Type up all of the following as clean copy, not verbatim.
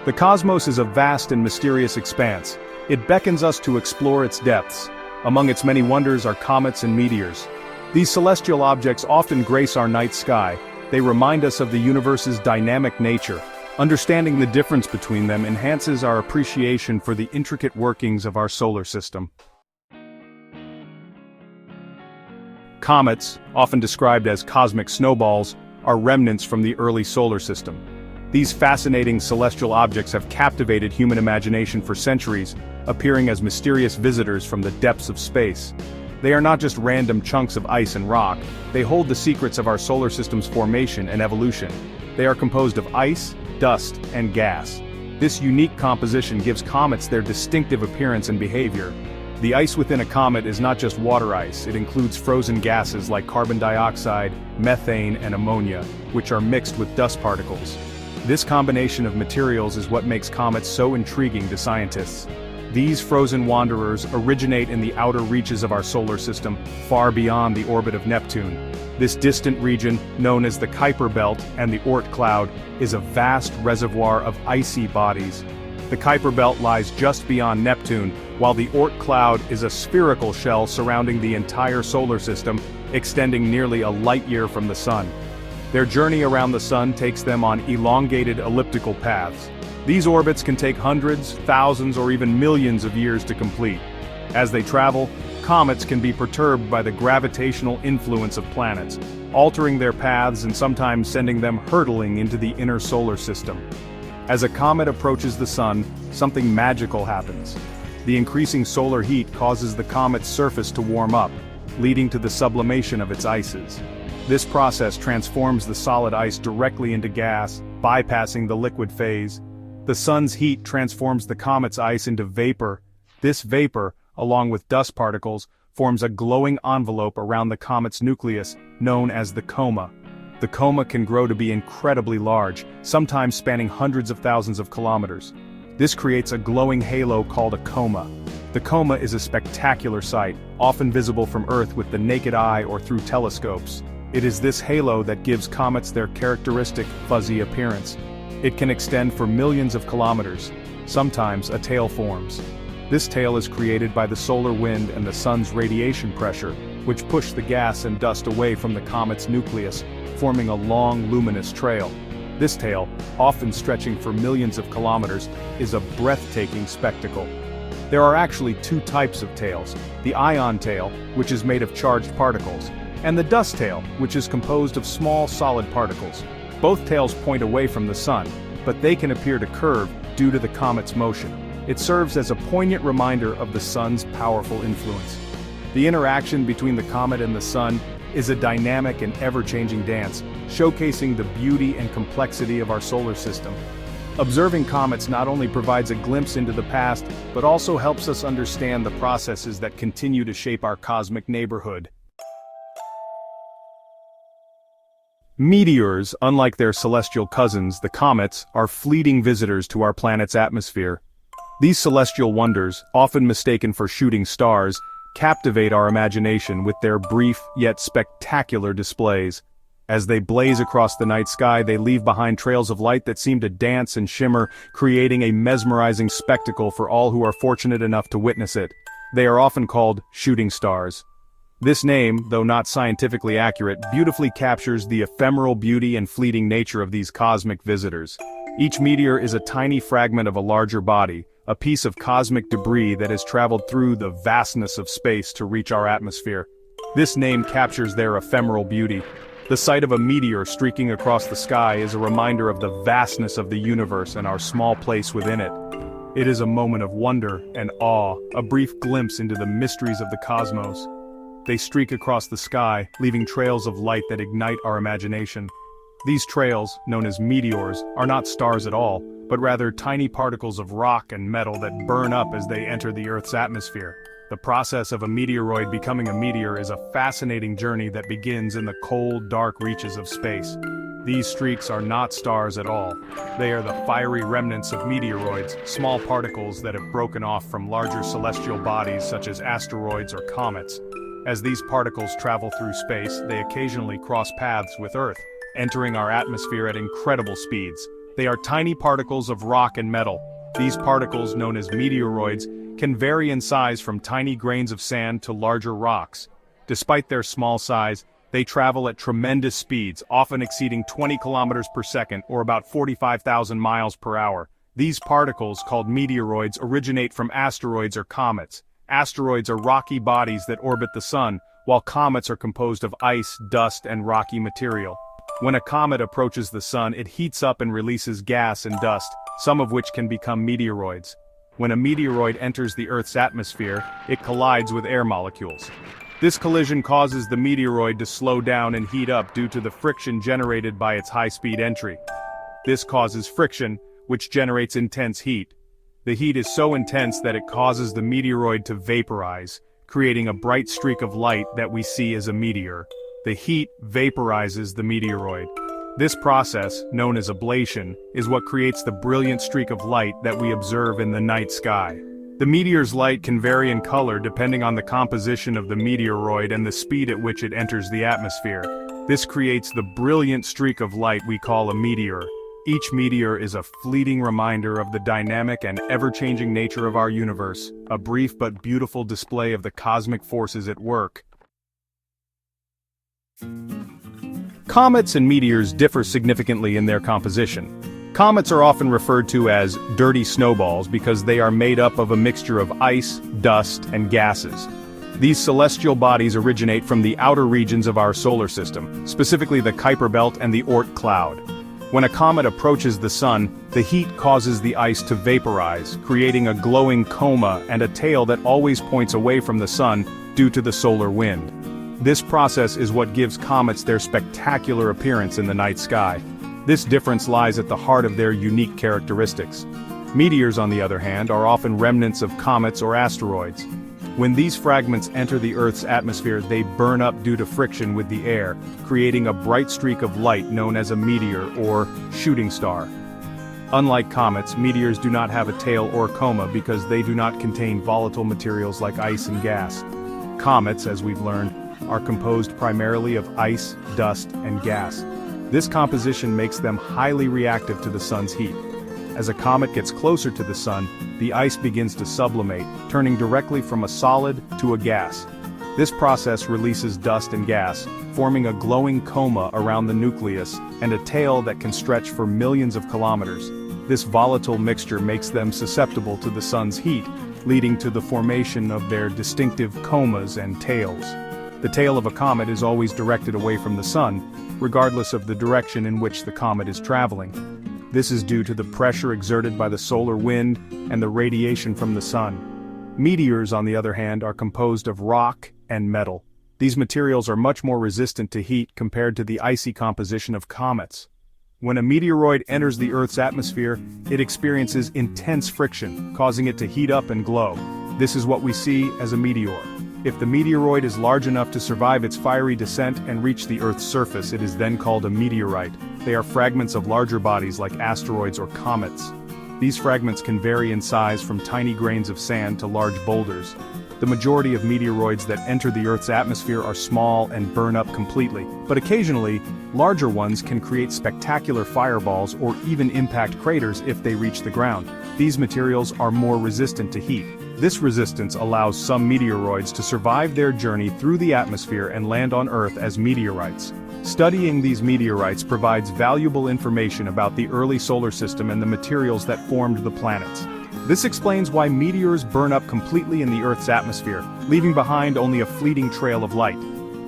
The cosmos is a vast and mysterious expanse. It beckons us to explore its depths. Among its many wonders are comets and meteors. These celestial objects often grace our night sky. They remind us of the universe's dynamic nature. Understanding the difference between them enhances our appreciation for the intricate workings of our solar system. Comets, often described as cosmic snowballs, are remnants from the early solar system. These fascinating celestial objects have captivated human imagination for centuries, appearing as mysterious visitors from the depths of space. They are not just random chunks of ice and rock, they hold the secrets of our solar system's formation and evolution. They are composed of ice, dust, and gas. This unique composition gives comets their distinctive appearance and behavior. The ice within a comet is not just water ice, it includes frozen gases like carbon dioxide, methane, and ammonia, which are mixed with dust particles. This combination of materials is what makes comets so intriguing to scientists. These frozen wanderers originate in the outer reaches of our solar system, far beyond the orbit of Neptune. This distant region, known as the Kuiper Belt and the Oort cloud, is a vast reservoir of icy bodies. The Kuiper Belt lies just beyond Neptune, while the Oort cloud is a spherical shell surrounding the entire solar system, extending nearly a light-year from the Sun. Their journey around the Sun takes them on elongated elliptical paths. These orbits can take hundreds, thousands, or even millions of years to complete. As they travel, comets can be perturbed by the gravitational influence of planets, altering their paths and sometimes sending them hurtling into the inner solar system. As a comet approaches the Sun, something magical happens. The increasing solar heat causes the comet's surface to warm up, leading to the sublimation of its ices. This process transforms the solid ice directly into gas, bypassing the liquid phase. The Sun's heat transforms the comet's ice into vapor. This vapor, along with dust particles, forms a glowing envelope around the comet's nucleus, known as the coma. The coma can grow to be incredibly large, sometimes spanning hundreds of thousands of kilometers. This creates a glowing halo called a coma. The coma is a spectacular sight, often visible from Earth with the naked eye or through telescopes. It is this halo that gives comets their characteristic fuzzy appearance. It can extend for millions of kilometers. Sometimes a tail forms. This tail is created by the solar wind and the Sun's radiation pressure, which push the gas and dust away from the comet's nucleus, forming a long, luminous trail. This tail, often stretching for millions of kilometers, is a breathtaking spectacle. There are actually two types of tails: the ion tail, which is made of charged particles, and the dust tail, which is composed of small solid particles. Both tails point away from the Sun, but they can appear to curve due to the comet's motion. It serves as a poignant reminder of the Sun's powerful influence. The interaction between the comet and the Sun is a dynamic and ever-changing dance, showcasing the beauty and complexity of our solar system. Observing comets not only provides a glimpse into the past, but also helps us understand the processes that continue to shape our cosmic neighborhood. Meteors, unlike their celestial cousins, the comets, are fleeting visitors to our planet's atmosphere. These celestial wonders, often mistaken for shooting stars, captivate our imagination with their brief yet spectacular displays. As they blaze across the night sky, they leave behind trails of light that seem to dance and shimmer, creating a mesmerizing spectacle for all who are fortunate enough to witness it. They are often called shooting stars. This name, though not scientifically accurate, beautifully captures the ephemeral beauty and fleeting nature of these cosmic visitors. Each meteor is a tiny fragment of a larger body, a piece of cosmic debris that has traveled through the vastness of space to reach our atmosphere. This name captures their ephemeral beauty. The sight of a meteor streaking across the sky is a reminder of the vastness of the universe and our small place within it. It is a moment of wonder and awe, a brief glimpse into the mysteries of the cosmos. They streak across the sky, leaving trails of light that ignite our imagination. These trails, known as meteors, are not stars at all, but rather tiny particles of rock and metal that burn up as they enter the Earth's atmosphere. The process of a meteoroid becoming a meteor is a fascinating journey that begins in the cold, dark reaches of space. These streaks are not stars at all. They are the fiery remnants of meteoroids, small particles that have broken off from larger celestial bodies such as asteroids or comets. As these particles travel through space, they occasionally cross paths with Earth, entering our atmosphere at incredible speeds. They are tiny particles of rock and metal. These particles, known as meteoroids, can vary in size from tiny grains of sand to larger rocks. Despite their small size, they travel at tremendous speeds, often exceeding 20 kilometers per second or about 45,000 miles per hour. These particles, called meteoroids, originate from asteroids or comets. Asteroids are rocky bodies that orbit the sun, while comets are composed of ice, dust, and rocky material. When a comet approaches the sun, it heats up and releases gas and dust, some of which can become meteoroids. When a meteoroid enters the Earth's atmosphere, it collides with air molecules. This collision causes the meteoroid to slow down and heat up due to the friction generated by its high-speed entry. This causes friction, which generates intense heat. The heat is so intense that it causes the meteoroid to vaporize, creating a bright streak of light that we see as a meteor. The heat vaporizes the meteoroid. This process, known as ablation, is what creates the brilliant streak of light that we observe in the night sky. The meteor's light can vary in color depending on the composition of the meteoroid and the speed at which it enters the atmosphere. This creates the brilliant streak of light we call a meteor. Each meteor is a fleeting reminder of the dynamic and ever-changing nature of our universe, a brief but beautiful display of the cosmic forces at work. Comets and meteors differ significantly in their composition. Comets are often referred to as dirty snowballs because they are made up of a mixture of ice, dust, and gases. These celestial bodies originate from the outer regions of our solar system, specifically the Kuiper Belt and the Oort cloud. When a comet approaches the sun, the heat causes the ice to vaporize, creating a glowing coma and a tail that always points away from the sun due to the solar wind. This process is what gives comets their spectacular appearance in the night sky. This difference lies at the heart of their unique characteristics. Meteors, on the other hand, are often remnants of comets or asteroids. When these fragments enter the Earth's atmosphere, they burn up due to friction with the air, creating a bright streak of light known as a meteor or shooting star. Unlike comets, meteors do not have a tail or coma because they do not contain volatile materials like ice and gas. Comets, as we've learned, are composed primarily of ice, dust, and gas. This composition makes them highly reactive to the sun's heat. As a comet gets closer to the sun, the ice begins to sublimate, turning directly from a solid to a gas. This process releases dust and gas, forming a glowing coma around the nucleus and a tail that can stretch for millions of kilometers. This volatile mixture makes them susceptible to the sun's heat, leading to the formation of their distinctive comas and tails. The tail of a comet is always directed away from the sun, regardless of the direction in which the comet is traveling. This is due to the pressure exerted by the solar wind and the radiation from the sun. Meteors, on the other hand, are composed of rock and metal. These materials are much more resistant to heat compared to the icy composition of comets. When a meteoroid enters the Earth's atmosphere, it experiences intense friction, causing it to heat up and glow. This is what we see as a meteor. If the meteoroid is large enough to survive its fiery descent and reach the Earth's surface, it is then called a meteorite. They are fragments of larger bodies like asteroids or comets. These fragments can vary in size from tiny grains of sand to large boulders. The majority of meteoroids that enter the Earth's atmosphere are small and burn up completely, but occasionally, larger ones can create spectacular fireballs or even impact craters if they reach the ground. These materials are more resistant to heat. This resistance allows some meteoroids to survive their journey through the atmosphere and land on Earth as meteorites. Studying these meteorites provides valuable information about the early solar system and the materials that formed the planets. This explains why meteors burn up completely in the Earth's atmosphere, leaving behind only a fleeting trail of light.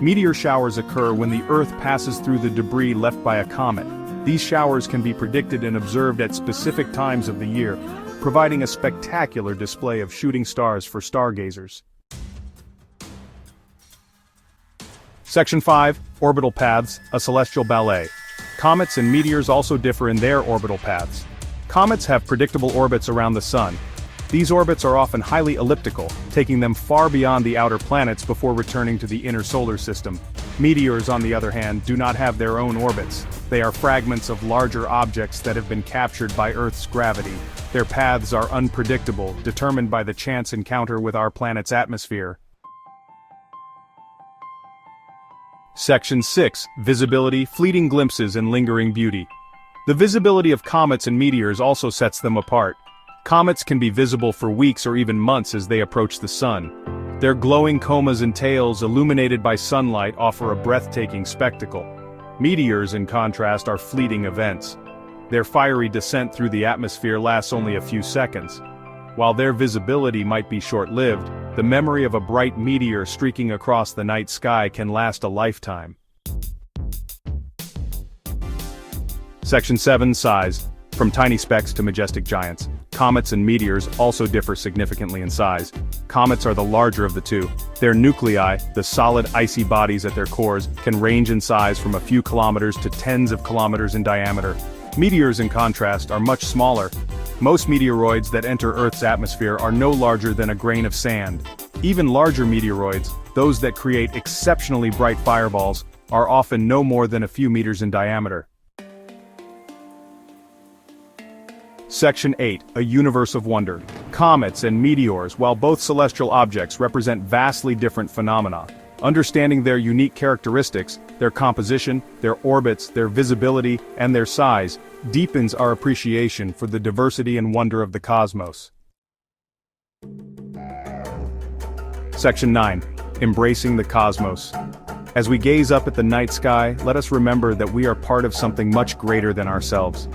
Meteor showers occur when the Earth passes through the debris left by a comet. These showers can be predicted and observed at specific times of the year, providing a spectacular display of shooting stars for stargazers. Section 5. Orbital Paths, a Celestial Ballet. Comets and meteors also differ in their orbital paths. Comets have predictable orbits around the sun. These orbits are often highly elliptical, taking them far beyond the outer planets before returning to the inner solar system. Meteors, on the other hand, do not have their own orbits. They are fragments of larger objects that have been captured by Earth's gravity. Their paths are unpredictable, determined by the chance encounter with our planet's atmosphere. Section 6. Visibility, fleeting glimpses and lingering beauty. The visibility of comets and meteors also sets them apart. Comets can be visible for weeks or even months as they approach the sun. Their glowing comas and tails illuminated by sunlight offer a breathtaking spectacle. Meteors, in contrast, are fleeting events. Their fiery descent through the atmosphere lasts only a few seconds. While their visibility might be short-lived, the memory of a bright meteor streaking across the night sky can last a lifetime. Section 7. Size. From tiny specks to majestic giants, comets and meteors also differ significantly in size. Comets are the larger of the two. Their nuclei, the solid icy bodies at their cores, can range in size from a few kilometers to tens of kilometers in diameter. Meteors, in contrast, are much smaller. Most meteoroids that enter Earth's atmosphere are no larger than a grain of sand. Even larger meteoroids, those that create exceptionally bright fireballs, are often no more than a few meters in diameter. Section 8. A universe of wonder. Comets and meteors, while both celestial objects, represent vastly different phenomena. Understanding their unique characteristics, their composition, their orbits, their visibility, and their size, deepens our appreciation for the diversity and wonder of the cosmos. Section 9. Embracing the cosmos. As we gaze up at the night sky, let us remember that we are part of something much greater than ourselves.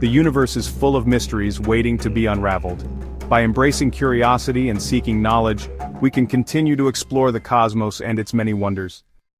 The universe is full of mysteries waiting to be unraveled. By embracing curiosity and seeking knowledge, we can continue to explore the cosmos and its many wonders.